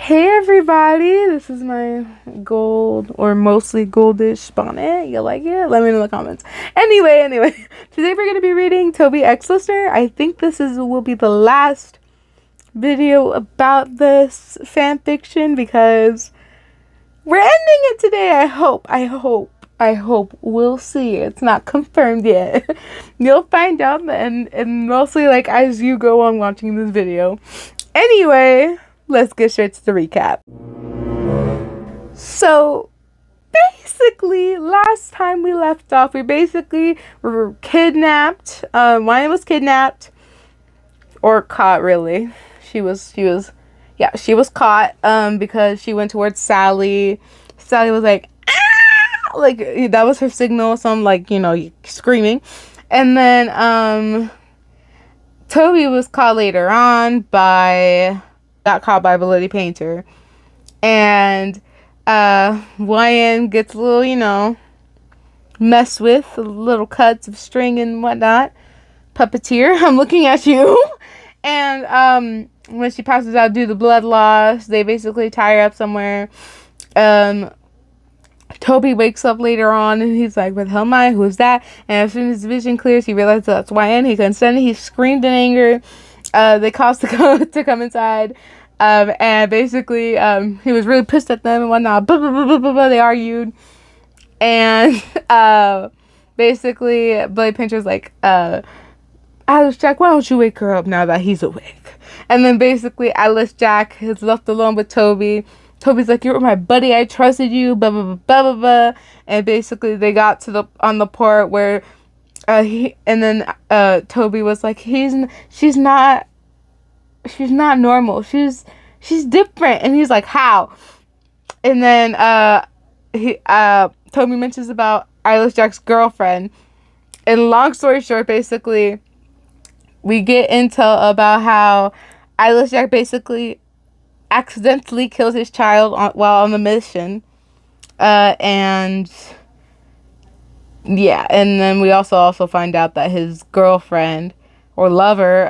Hey everybody, this is my gold or mostly goldish bonnet. You like it? Let me know in the comments. Anyway, today we're going to be reading Toby X Listener. I think will be the last video about this fan fiction because we're ending it today. I hope. We'll see. It's not confirmed yet. You'll find out and mostly like as you go on watching this video. Anyway, let's get straight to the recap. So, basically, last time we left off, we were kidnapped. Wyatt was kidnapped. Or caught, really. She was caught, because she went towards Sally. Sally was like, ah! Like, that was her signal, so I'm like, screaming. And then, Toby was caught later on got caught by Bloody Painter. And Wyan gets a little, messed with, little cuts of string and whatnot. Puppeteer, I'm looking at you. And when she passes out due to blood loss, they basically tie her up somewhere. Toby wakes up later on and he's like, where the hell am I? Who's that? And as soon as his vision clears, he realizes that's Wyan. He couldn't stand it. He screamed in anger. They caused to come inside. And basically, he was really pissed at them and whatnot. They argued. And basically, Bloody Painter's like, Alice Jack, why don't you wake her up now that he's awake? And then basically, Alice Jack is left alone with Toby. Toby's like, you were my buddy, I trusted you, blah, blah, blah, blah, blah. And basically, they got to on the part where, Toby was like, she's not normal. She's different. And he's like, how? And then, Toby mentions about Alice Jack's girlfriend. And long story short, basically, we get intel about how Alice Jack basically accidentally kills his child while on the mission. And then we also find out that his girlfriend or lover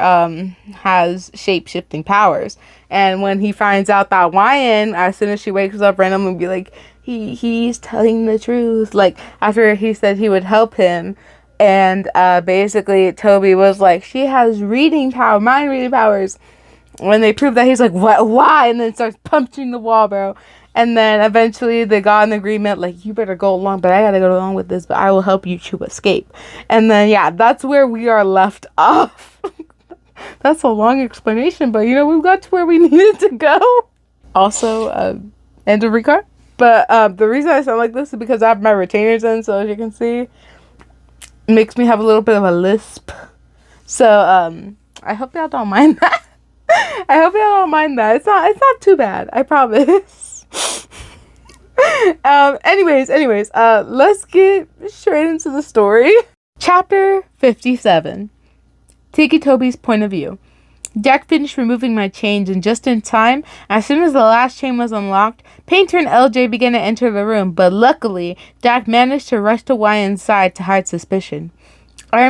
has shape-shifting powers. And when he finds out that Wyan, as soon as she wakes up randomly, be like, he's telling the truth. Like, after he said he would help him. And basically, Toby was like, she has mind reading powers. When they prove that, he's like, what? Why? And then starts punching the wall, bro. And then eventually they got an agreement, like, you better go along, but I gotta go along with this, but I will help you to escape. And then, that's where we are left off. That's a long explanation, but, we got to where we needed to go. Also, end of record. But the reason I sound like this is because I have my retainers in, so as you can see, it makes me have a little bit of a lisp. So, I hope y'all don't mind that. It's not too bad. I promise. Anyways, let's get straight into the story. Chapter 57. Taking Toby's point of view. Jack finished removing my chains, and just in time, as soon as the last chain was unlocked, Painter and LJ began to enter the room, but luckily, Jack managed to rush to Wyan's side to hide suspicion. I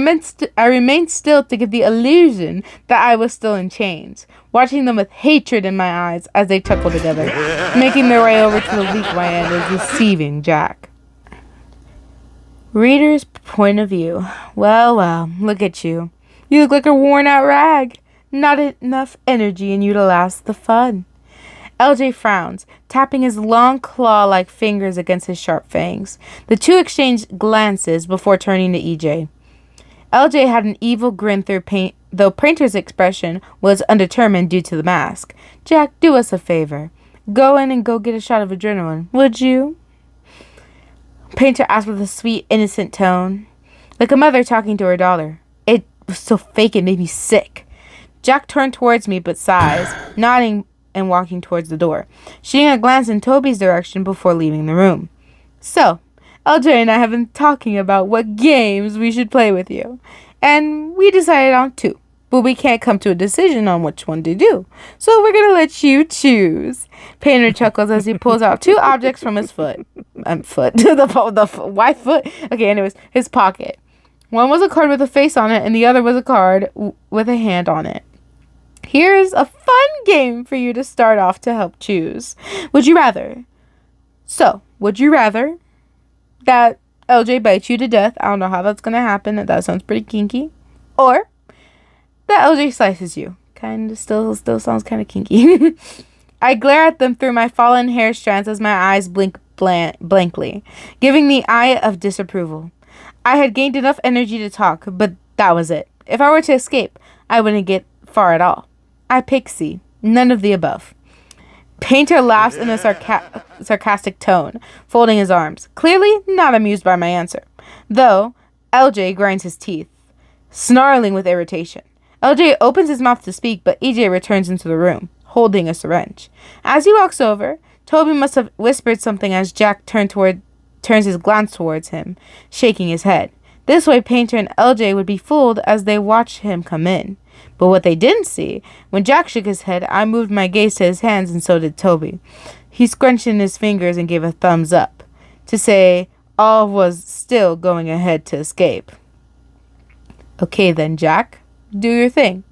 remained still to give the illusion that I was still in chains, watching them with hatred in my eyes as they chuckled together, making their way over to the weak Wyan and deceiving Jack. Reader's point of view. Well, look at you. You look like a worn-out rag. Not enough energy in you to last the fun. LJ frowns, tapping his long claw-like fingers against his sharp fangs. The two exchanged glances before turning to EJ. LJ had an evil grin though Painter's expression was undetermined due to the mask. Jack, do us a favor. Go in and go get a shot of adrenaline, would you? Painter asked with a sweet, innocent tone, like a mother talking to her daughter. It was so fake it made me sick. Jack turned towards me but sighs, nodding and walking towards the door, shooting a glance in Toby's direction before leaving the room. So, LJ and I have been talking about what games we should play with you, and we decided on 2, but we can't come to a decision on which one to do, so we're gonna let you choose. Painter chuckles as he pulls out 2 objects from his why foot? Okay, anyways, his pocket. One was a card with a face on it, and the other was a card with a hand on it. Here's a fun game for you to start off to help choose. Would you rather? So, would you rather that LJ bites you to death? I don't know how that's going to happen. That sounds pretty kinky. Or that LJ slices you. Kind of still sounds kind of kinky. I glare at them through my fallen hair strands as my eyes blink blankly, giving the eye of disapproval. I had gained enough energy to talk, but that was it. If I were to escape, I wouldn't get far at all. I pick C. None of the above. Painter laughs in a sarcastic tone, folding his arms, clearly not amused by my answer. Though, LJ grinds his teeth, snarling with irritation. LJ opens his mouth to speak, but EJ returns into the room, holding a syringe. As he walks over, Toby must have whispered something as Jack turns his glance towards him, shaking his head. This way, Painter and LJ would be fooled as they watched him come in. But what they didn't see, when Jack shook his head, I moved my gaze to his hands, and so did Toby. He scrunched in his fingers and gave a thumbs up, to say all was still going ahead to escape. Okay then, Jack. Do your thing.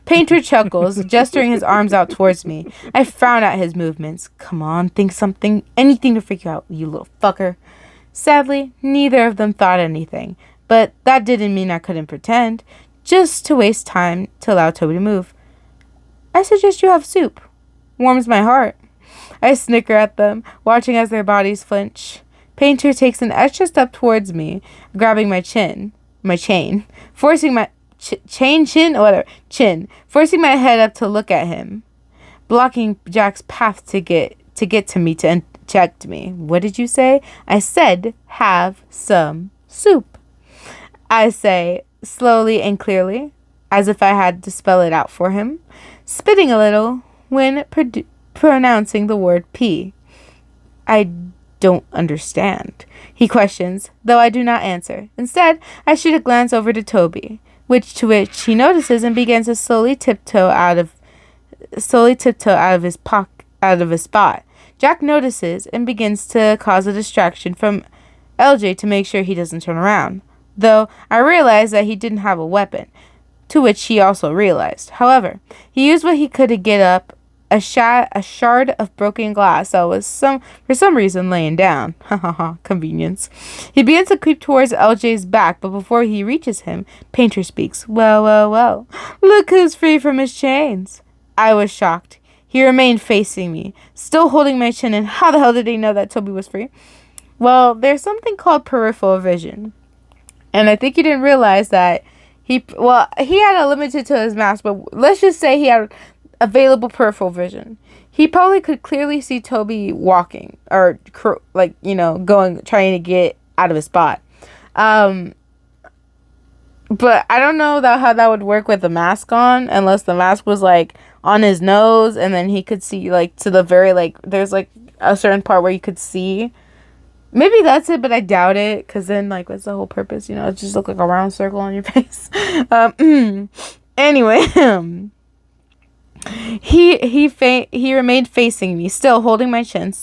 Painter chuckles, gesturing his arms out towards me. I frown at his movements. Come on, think something, anything to freak you out, you little fucker. Sadly, neither of them thought anything, but that didn't mean I couldn't pretend, just to waste time to allow Toby to move. I suggest you have soup. Warms my heart. I snicker at them, watching as their bodies flinch. Painter takes an extra step towards me, grabbing my chain, forcing my forcing my head up to look at him, blocking Jack's path to get to me to inject me. What did you say? I said, have some soup. I say, slowly and clearly, as if I had to spell it out for him, spitting a little when pronouncing the word P. I don't understand, he questions, though I do not answer. Instead, I shoot a glance over to Toby, which he notices and begins to slowly tiptoe out of his spot. Jack notices and begins to cause a distraction from LJ to make sure he doesn't turn around, though I realize that he didn't have a weapon, to which he also realized. However, he used what he could to get up a shard of broken glass that was for some reason laying down. Ha ha ha, convenience. He begins to creep towards LJ's back, but before he reaches him, Painter speaks. Well, look who's free from his chains. I was shocked. He remained facing me, still holding my chin, and how the hell did he know that Toby was free? Well, there's something called peripheral vision, and I think he didn't realize that he had a limited to his mask, but let's just say he had available peripheral vision. He probably could clearly see Toby walking or trying to get out of his spot. But I don't know how that would work with the mask on, unless the mask was like on his nose and then he could see like to the very there's like a certain part where you could see. Maybe that's it, but I doubt it, because then what's the whole purpose? It just look like a round circle on your face. Anyway, He remained facing me, still holding my chin.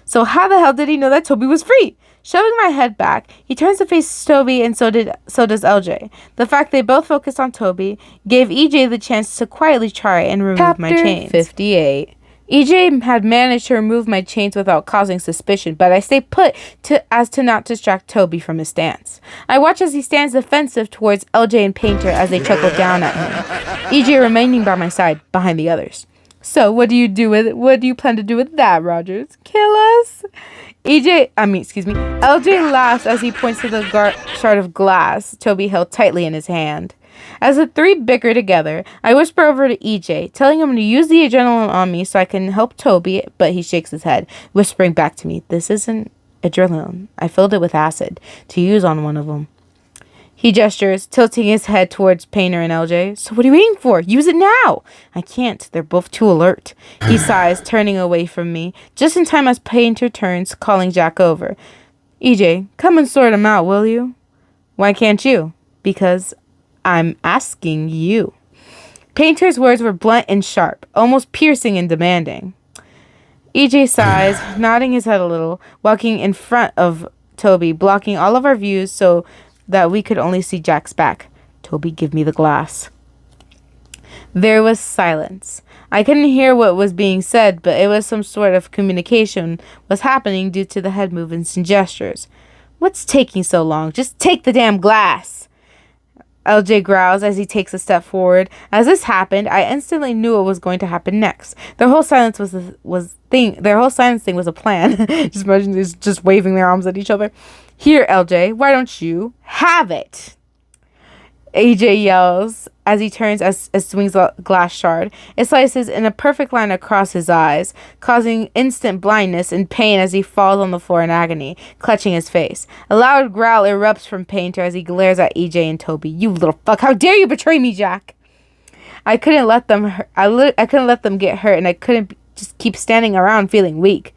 So how the hell did he know that Toby was free? Shoving my head back, he turns to face Toby, and so does LJ. The fact they both focused on Toby gave EJ the chance to quietly try and remove my chains. 58. EJ had managed to remove my chains without causing suspicion, but I stay put as to not distract Toby from his stance. I watch as he stands defensive towards LJ and Painter as they chuckle down at him, EJ remaining by my side, behind the others. So, what do you plan to do with that, Rogers? Kill us? LJ laughs as he points to the shard of glass Toby held tightly in his hand. As the three bicker together, I whisper over to EJ, telling him to use the adrenaline on me so I can help Toby, but he shakes his head, whispering back to me, "This isn't adrenaline. I filled it with acid to use on one of them." He gestures, tilting his head towards Painter and LJ. "So what are you waiting for? Use it now!" "I can't. They're both too alert." He sighs, turning away from me, just in time as Painter turns, calling Jack over. "EJ, come and sort him out, will you?" "Why can't you?" "Because I'm asking you." Painter's words were blunt and sharp, almost piercing and demanding. EJ sighs, nodding his head a little, walking in front of Toby, blocking all of our views so that we could only see Jack's back. "Toby, give me the glass." There was silence. I couldn't hear what was being said, but it was some sort of communication was happening due to the head movements and gestures. What's taking so long? Just take the damn glass! LJ growls as he takes a step forward. As this happened, I instantly knew what was going to happen next. Their whole silence Their whole silence thing was a plan. Just imagine these just waving their arms at each other. Here, LJ, why don't you have it? AJ yells as he turns as swings a glass shard. It slices in a perfect line across his eyes, causing instant blindness and pain as he falls on the floor in agony, clutching his face. A loud growl erupts from Painter as he glares at EJ and Toby. You little fuck! How dare you betray me, Jack! I couldn't let them. I couldn't let them get hurt, and I couldn't just keep standing around feeling weak.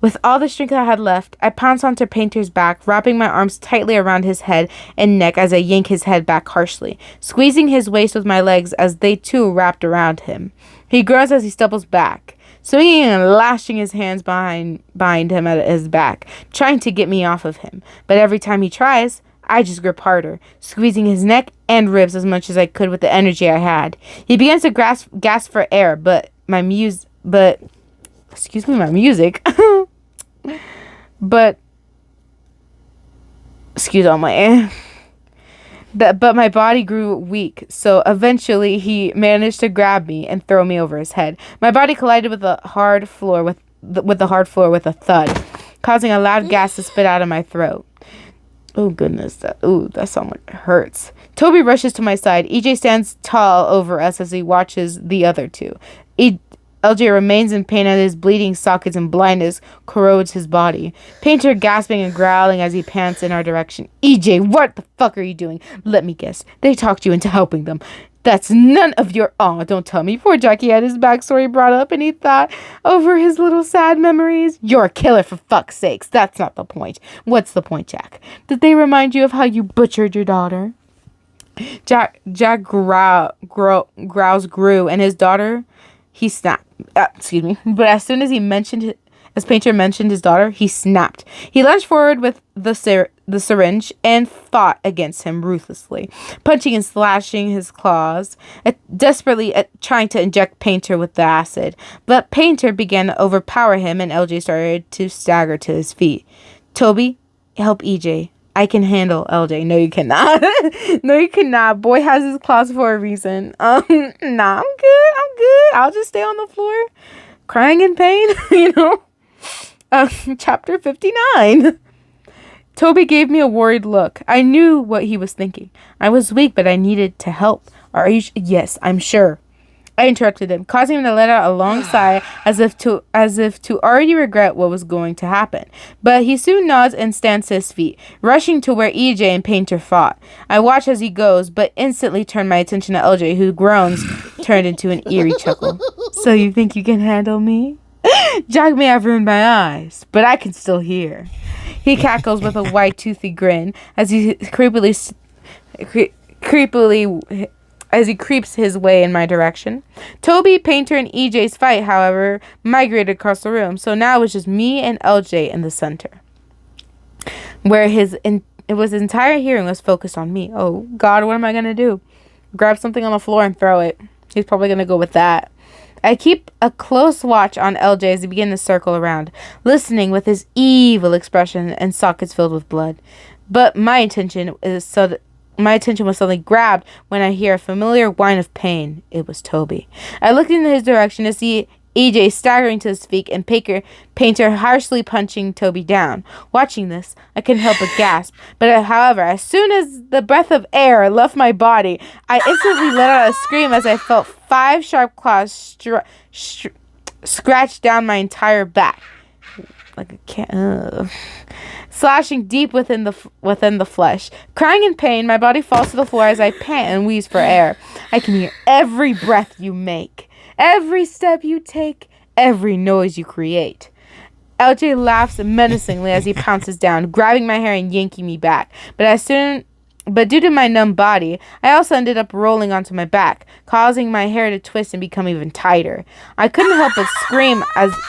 With all the strength I had left, I pounced onto Painter's back, wrapping my arms tightly around his head and neck as I yanked his head back harshly, squeezing his waist with my legs as they too wrapped around him. He groans as he stumbles back, swinging and lashing his hands behind him at his back, trying to get me off of him. But every time he tries, I just grip harder, squeezing his neck and ribs as much as I could with the energy I had. He begins to gasp for air, but my body grew weak, so eventually he managed to grab me and throw me over his head. My body collided with the hard floor with a thud, causing a loud gas to spit out of my throat. Oh goodness, that sound like it hurts. Toby rushes to my side. EJ stands tall over us as he watches the other two. LJ remains in pain as his bleeding sockets and blindness corrodes his body. Painter gasping and growling as he pants in our direction. EJ, what the fuck are you doing? Let me guess. They talked you into helping them. That's none of your... Aw, don't tell me. Poor Jackie had his backstory brought up and he thought over his little sad memories. You're a killer for fuck's sakes. That's not the point. What's the point, Jack? Did they remind you of how you butchered your daughter? Jack growls grew and his daughter... He snapped. But as soon as Painter mentioned his daughter, he snapped. He lunged forward with the syringe and fought against him ruthlessly, punching and slashing his claws, desperately trying to inject Painter with the acid. But Painter began to overpower him, and LJ started to stagger to his feet. Toby, help EJ. I can handle LJ. No, you cannot. No, you cannot. Boy has his claws for a reason. Nah, I'm good. I'll just stay on the floor, crying in pain, Chapter 59. Toby gave me a worried look. I knew what he was thinking. I was weak, but I needed to help. Are you? Yes, I'm sure. I interrupted him, causing him to let out a long sigh as if to already regret what was going to happen. But he soon nods and stands to his feet, rushing to where EJ and Painter fought. I watch as he goes, but instantly turn my attention to LJ, whose groans turned into an eerie chuckle. So you think you can handle me? Jack may have ruined my eyes, but I can still hear. He cackles with a wide, toothy grin as he creeps his way in my direction. Toby, Painter, and EJ's fight, however, migrated across the room, so now it was just me and LJ in the center, where his entire hearing was focused on me. Oh, God, what am I going to do? Grab something on the floor and throw it. He's probably going to go with that. I keep a close watch on LJ as he begins to circle around, listening with his evil expression and sockets filled with blood. But my attention was suddenly grabbed when I hear a familiar whine of pain. It was Toby. I looked in his direction to see EJ staggering to his feet and Painter harshly punching Toby down. Watching this, I couldn't help but gasp. But however, as soon as the breath of air left my body, I instantly let out a scream as I felt 5 sharp claws scratch down my entire back. Like a cat. Slashing deep within the flesh. Crying in pain, my body falls to the floor as I pant and wheeze for air. I can hear every breath you make, every step you take, every noise you create. LJ laughs menacingly as he pounces down, grabbing my hair and yanking me back. But due to my numb body, I also ended up rolling onto my back, causing my hair to twist and become even tighter. I couldn't help but scream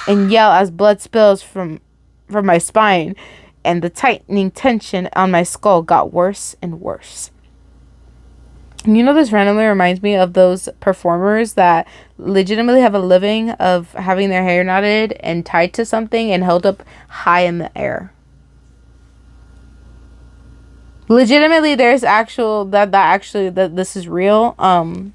and yell as blood spills from my spine, and the tightening tension on my skull got worse and worse. You know, this randomly reminds me of those performers that legitimately have a living of having their hair knotted and tied to something and held up high in the air. Legitimately, there's actual that actually that this is real.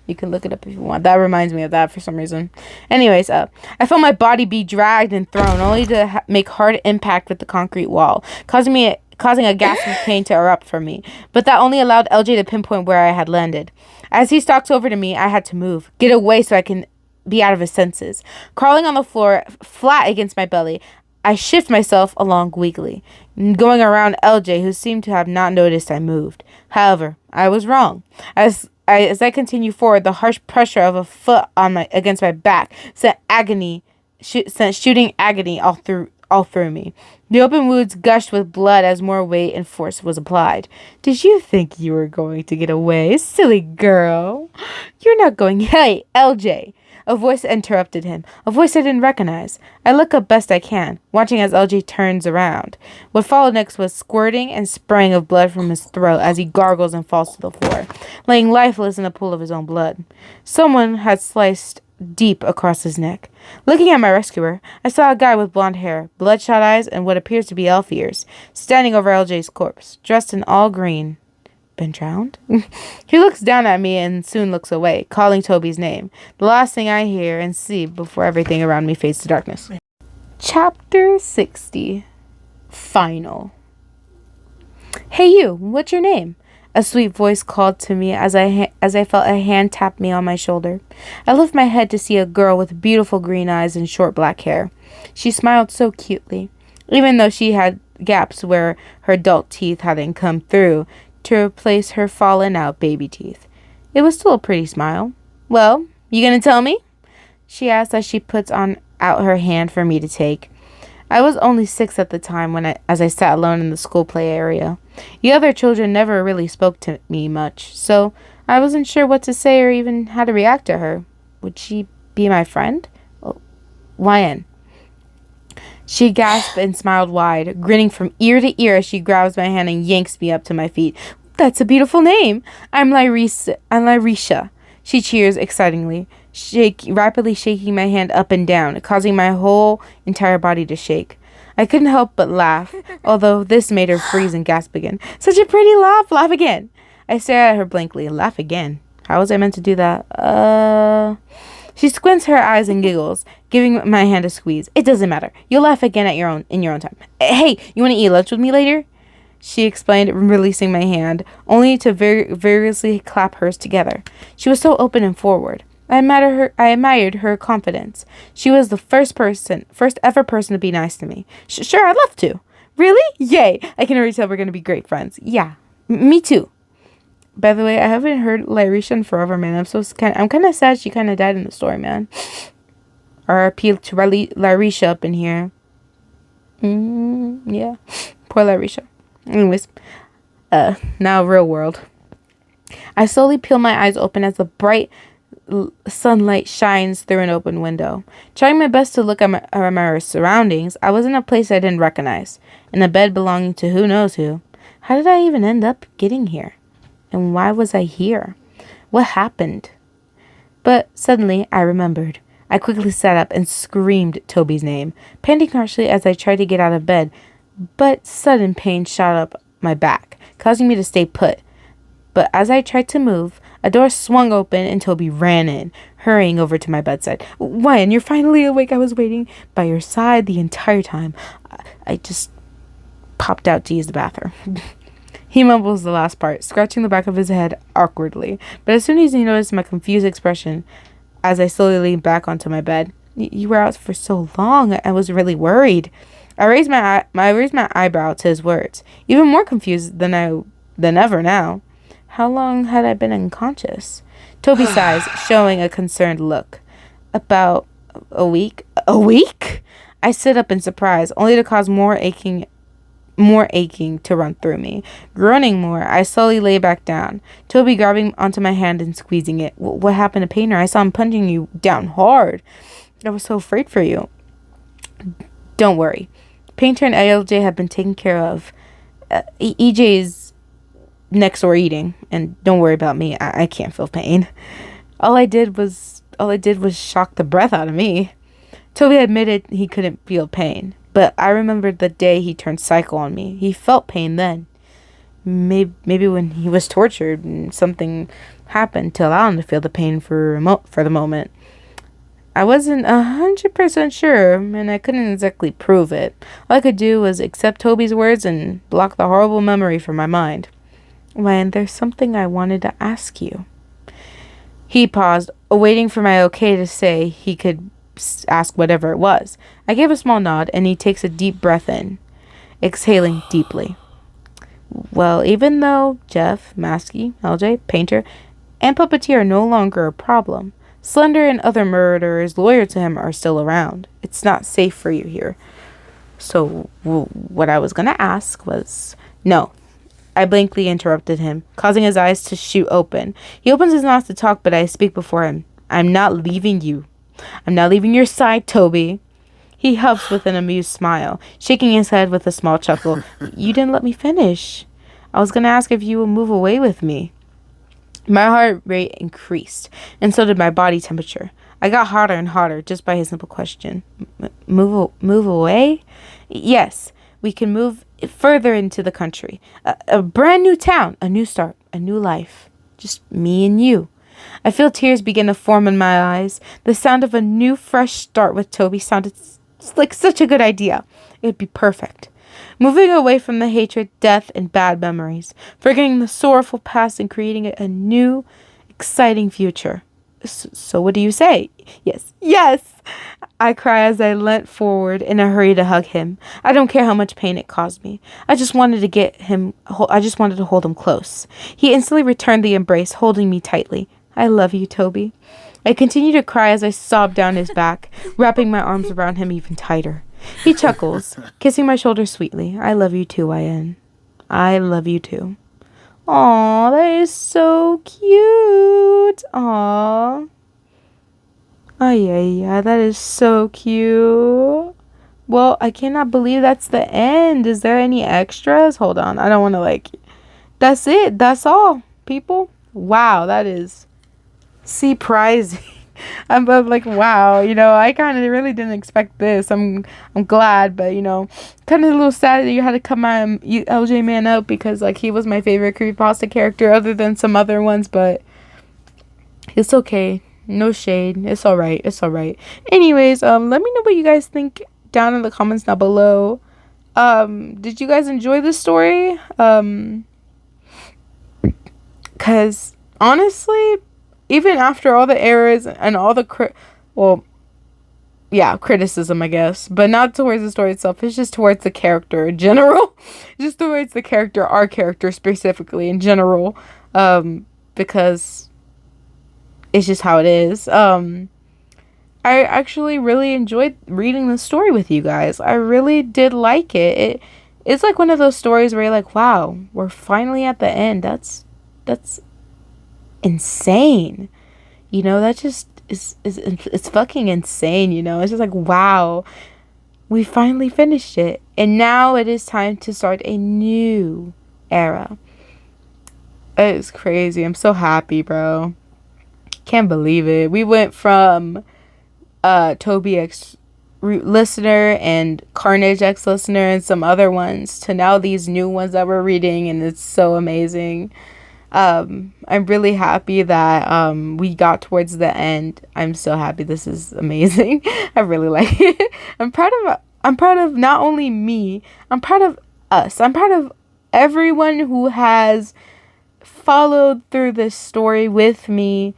You can look it up if you want. That reminds me of that for some reason. Anyways, I felt my body be dragged and thrown, only to make hard impact with the concrete wall, causing a gasp of pain to erupt from me. But that only allowed LJ to pinpoint where I had landed. As he stalks over to me, I had to move, get away so I can be out of his senses. Crawling on the floor, flat against my belly, I shift myself along weakly, going around LJ, who seemed to have not noticed I moved. However, I was wrong. As I continue forward, the harsh pressure of a foot against my back sent shooting agony all through me. The open wounds gushed with blood as more weight and force was applied. Did you think you were going to get away, silly girl? You're not going. Hey, LJ. A voice interrupted him, a voice I didn't recognize. I look up best I can, watching as LJ turns around. What followed next was squirting and spraying of blood from his throat as he gargles and falls to the floor, laying lifeless in a pool of his own blood. Someone had sliced deep across his neck. Looking at my rescuer, I saw a guy with blonde hair, bloodshot eyes, and what appears to be elf ears, standing over LJ's corpse, dressed in all green. Been drowned? He looks down at me and soon looks away, calling Toby's name. The last thing I hear and see before everything around me fades to darkness. Chapter 60. Final. Hey you, what's your name? A sweet voice called to me as I felt a hand tap me on my shoulder. I lift my head to see a girl with beautiful green eyes and short black hair. She smiled so cutely, even though she had gaps where her adult teeth hadn't come through to replace her fallen out baby teeth. It was still a pretty smile. Well, you gonna tell me? She asked as she puts out her hand for me to take. I was only 6 at the time as I sat alone in the school play area. The other children never really spoke to me much, so I wasn't sure what to say or even how to react to her. Would she be my friend? YN. She gasped and smiled wide, grinning from ear to ear as she grabs my hand and yanks me up to my feet. That's a beautiful name. I'm Lyrisha. She cheers excitingly, rapidly shaking my hand up and down, causing my whole entire body to shake. I couldn't help but laugh, although this made her freeze and gasp again. Such a pretty laugh. Laugh again. I stare at her blankly. Laugh again. How was I meant to do that? She squints her eyes and giggles, giving my hand a squeeze. It doesn't matter. You'll laugh again in your own time. Hey, you want to eat lunch with me later? She explained, releasing my hand, only to vigorously clap hers together. She was so open and forward. I admired her confidence. She was the first ever person to be nice to me. Sure, I'd love to. Really? Yay! I can already tell we're gonna be great friends. Yeah, me too. By the way, I haven't heard Lyrisha in forever, man. I'm kind of sad she kind of died in the story, man. RIP to Lyrisha up in here. Yeah. Poor Lyrisha. Anyways, now real world. I slowly peel my eyes open as the bright sunlight shines through an open window. Trying my best to look at my surroundings, I was in a place I didn't recognize. In a bed belonging to who knows who. How did I even end up getting here? And why was I here? What happened? But suddenly I remembered. I quickly sat up and screamed Toby's name, panting harshly as I tried to get out of bed, but sudden pain shot up my back, causing me to stay put. But as I tried to move, a door swung open and Toby ran in, hurrying over to my bedside. Ryan, you're finally awake. I was waiting by your side the entire time. I just popped out to use the bathroom. He mumbles the last part, scratching the back of his head awkwardly. But as soon as he noticed my confused expression, as I slowly leaned back onto my bed, you were out for so long. I was really worried. I raised my eyebrow to his words, even more confused than ever now. How long had I been unconscious? Toby sighs, showing a concerned look. About a week. A week? I sit up in surprise, only to cause more aching to run through me. Groaning more, I slowly lay back down, Toby grabbing onto my hand and squeezing it. What happened to Painter? I saw him punching you down hard. I was so afraid for you. Don't worry. Painter and ALJ have been taken care of. EJ's next door eating. And don't worry about me. I can't feel pain. All I did was shock the breath out of me. Toby admitted he couldn't feel pain, but I remembered the day he turned psycho on me. He felt pain then. Maybe when he was tortured and something happened to allow him to feel the pain for the moment. I wasn't 100% sure, and I couldn't exactly prove it. All I could do was accept Toby's words and block the horrible memory from my mind. When there's something I wanted to ask you. He paused, awaiting for my okay to say he could ask whatever it was. I gave a small nod, and he takes a deep breath in, exhaling deeply. Well, even though Jeff, Maskey, LJ, Painter, and Puppeteer are no longer a problem, Slender and other murderers loyal to him are still around. It's not safe for you here. So, what I was going to ask was... No. I blankly interrupted him, causing his eyes to shoot open. He opens his mouth to talk, but I speak before him. I'm not leaving you. I'm not leaving your side, Toby. He huffs with an amused smile, shaking his head with a small chuckle. You didn't let me finish. I was going to ask if you would move away with me. My heart rate increased, and so did my body temperature. I got hotter and hotter just by his simple question. Move away? Yes, we can move further into the country. A brand new town, a new start, a new life. Just me and you. I feel tears begin to form in my eyes. The sound of a new, fresh start with Toby sounded like such a good idea. It would be perfect. Moving away from the hatred, death, and bad memories. Forgetting the sorrowful past and creating a new, exciting future. So what do you say? Yes. Yes! I cry as I leant forward in a hurry to hug him. I don't care how much pain it caused me. I just wanted to hold him close. He instantly returned the embrace, holding me tightly. I love you, Toby. I continued to cry as I sobbed down his back, wrapping my arms around him even tighter. He chuckles, kissing my shoulder sweetly. I love you too, YN. I love you too. Aw, that is so cute. Aw. Oh, yeah, that is so cute. Well, I cannot believe that's the end. Is there any extras? Hold on. I don't want to That's it. That's all, people. Wow, that is surprising. I'm like, wow, I kind of really didn't expect this. I'm glad, but kind of a little sad that you had to cut my LJ man out because he was my favorite creepypasta character other than some other ones, but it's okay. No shade. It's all right. It's all right. Anyways, let me know what you guys think down in the comments down below. Did you guys enjoy this story? Cause honestly, even after all the errors and all the criticism, I guess, but not towards the story itself. It's just towards the character in general. Just towards the character, our character specifically in general, because it's just how it is. I actually really enjoyed reading the story with you guys. I really did like it. It's like one of those stories where you're like, wow, we're finally at the end. That's insane. That just is it's fucking insane. It's just like, wow, we finally finished it, and now it is time to start a new era. It is crazy. I'm so happy, bro. Can't believe it. We went from Toby X listener and Carnage X listener and some other ones to now these new ones that we're reading, and it's so amazing. I'm really happy that we got towards the end. I'm so happy. This is amazing. I really like it. I'm proud of not only me, I'm proud of us. I'm proud of everyone who has followed through this story with me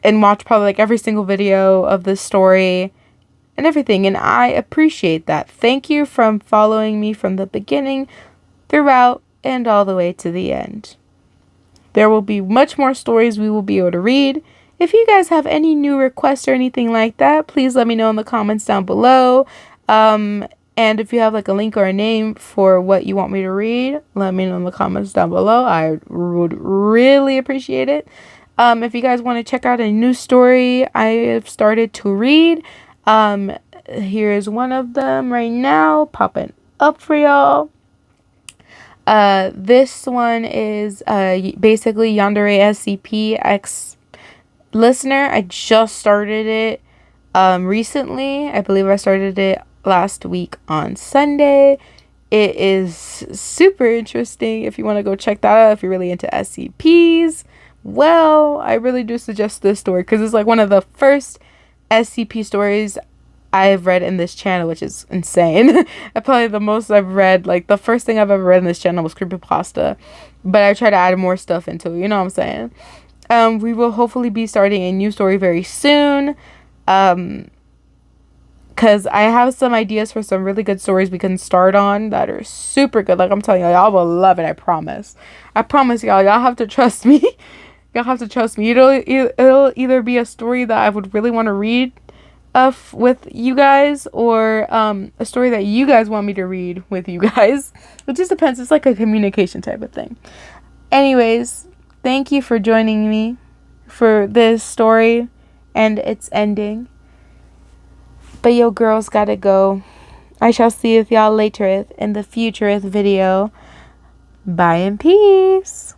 and watched probably every single video of this story and everything, and I appreciate that. Thank you from following me from the beginning, throughout, and all the way to the end. There will be much more stories we will be able to read. If you guys have any new requests or anything like that, please let me know in the comments down below. And if you have a link or a name for what you want me to read, let me know in the comments down below. I would really appreciate it. If you guys want to check out a new story I have started to read, here is one of them right now popping up for y'all. This one is basically Yandere SCP X Listener. I just started it recently. I believe I started it last week on Sunday. It is super interesting if you want to go check that out if you're really into SCPs. Well, I really do suggest this story because it's like one of the first SCP stories I've read in this channel, which is insane. Probably the most I've read, like the first thing I've ever read in this channel was creepypasta, but I try to add more stuff into it, you know what I'm saying? We will hopefully be starting a new story very soon, because I have some ideas for some really good stories we can start on that are super good. Like I'm telling y'all will love it. I promise y'all have to trust me. Y'all have to trust me. It'll either be a story that I would really want to read with you guys, or a story that you guys want me to read with you guys. It just depends. It's like a communication type of thing. Anyways, thank you for joining me for this story and its ending. But yo, girls gotta go. I shall see you with y'all later in the future video. Bye and peace.